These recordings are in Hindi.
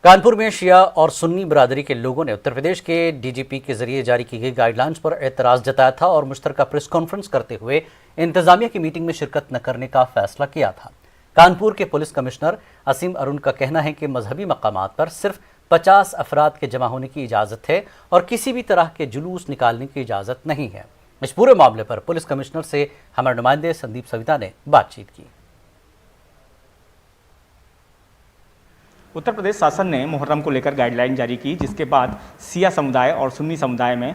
कानपुर में शिया और सुन्नी बिरादरी के लोगों ने उत्तर प्रदेश के डीजीपी के जरिए जारी की गई गाइडलाइंस पर एतराज जताया था और मुश्तरका प्रेस कॉन्फ्रेंस करते हुए इंतजामिया की मीटिंग में शिरकत न करने का फैसला किया था। कानपुर के पुलिस कमिश्नर असीम अरुण का कहना है कि मजहबी मकामात पर सिर्फ 50 अफराद के जमा होने की इजाज़त है और किसी भी तरह के जुलूस निकालने की इजाज़त नहीं है। इस पूरे मामले पर पुलिस कमिश्नर से हमारे नुमाइंदे संदीप सविता ने बातचीत की। उत्तर प्रदेश शासन ने मुहर्रम को लेकर गाइडलाइन जारी की, जिसके बाद सिया समुदाय और सुन्नी समुदाय में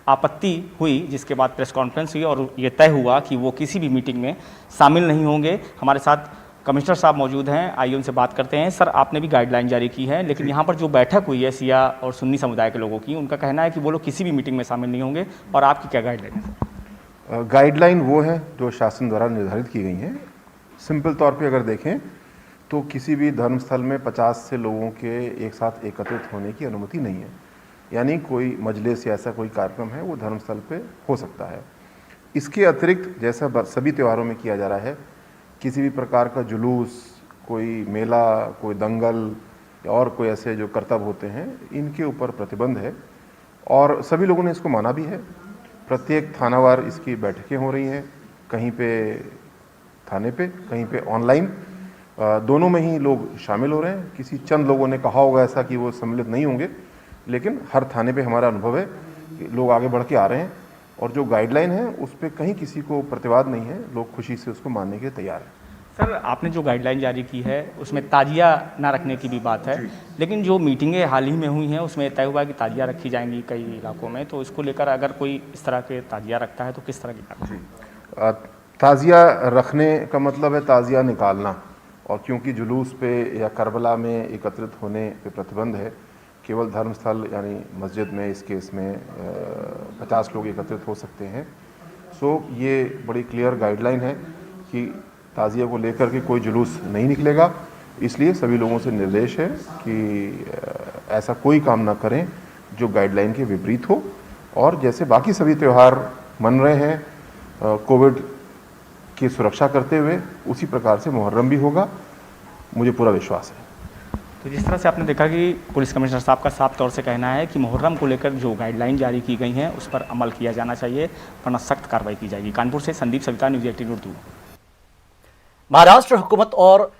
आपत्ति हुई, जिसके बाद प्रेस कॉन्फ्रेंस हुई और ये तय हुआ कि वो किसी भी मीटिंग में शामिल नहीं होंगे। हमारे साथ कमिश्नर साहब मौजूद हैं, आइए उनसे बात करते हैं। सर, आपने भी गाइडलाइन जारी की है, लेकिन यहाँ पर जो बैठक हुई है सिया और सुन्नी समुदाय के लोगों की, उनका कहना है कि वो लोग किसी भी मीटिंग में शामिल नहीं होंगे, और आपकी क्या गाइडलाइन है? गाइडलाइन वो है जो शासन द्वारा निर्धारित की गई हैं। सिंपल तौर पे अगर देखें तो किसी भी धर्मस्थल में 50 से लोगों के एक साथ एकत्रित होने की अनुमति नहीं है। यानी कोई मजलिस या ऐसा कोई कार्यक्रम है वो धर्मस्थल पे हो सकता है। इसके अतिरिक्त जैसा सभी त्योहारों में किया जा रहा है, किसी भी प्रकार का जुलूस, कोई मेला, कोई दंगल और कोई ऐसे जो करतब होते हैं, इनके ऊपर प्रतिबंध है और सभी लोगों ने इसको माना भी है। प्रत्येक थानावार इसकी बैठकें हो रही हैं, कहीं पे थाने पे, कहीं पे ऑनलाइन, दोनों में ही लोग शामिल हो रहे हैं। किसी चंद लोगों ने कहा होगा ऐसा कि वो सम्मिलित नहीं होंगे, लेकिन हर थाने पे हमारा अनुभव है कि लोग आगे बढ़ के आ रहे हैं और जो गाइडलाइन है उस पर कहीं किसी को प्रतिवाद नहीं है, लोग खुशी से उसको मानने के लिए तैयार हैं। सर, आपने जो गाइडलाइन जारी की है उसमें ताजिया ना रखने की भी बात है, लेकिन जो मीटिंगें हाल ही में हुई हैं उसमें तय हुआ कि ताजिया रखी जाएंगी कई इलाकों में, तो इसको लेकर अगर कोई इस तरह के ताजिया रखता है तो किस तरह की बात? ताजिया रखने का मतलब है ताजिया निकालना, और क्योंकि जुलूस पे या करबला में एकत्रित होने पे प्रतिबंध है, केवल धर्मस्थल यानी मस्जिद में इस केस में 50 लोग एकत्रित हो सकते हैं। सो ये बड़ी क्लियर गाइडलाइन है कि ताज़िया को लेकर के कोई जुलूस नहीं निकलेगा। इसलिए सभी लोगों से निर्देश है कि ऐसा कोई काम ना करें जो गाइडलाइन के विपरीत हो, और जैसे बाकी सभी त्यौहार मन रहे हैं कोविड की सुरक्षा करते हुए, उसी प्रकार से मुहर्रम भी होगा, मुझे पूरा विश्वास है। तो जिस तरह से आपने देखा कि पुलिस कमिश्नर साहब का साफ तौर से कहना है कि मुहर्रम को लेकर जो गाइडलाइन जारी की गई हैं उस पर अमल किया जाना चाहिए, वरना सख्त कार्रवाई की जाएगी। कानपुर से संदीप सविता, न्यूज़ 18 उर्दू। महाराष्ट्र हुकूमत और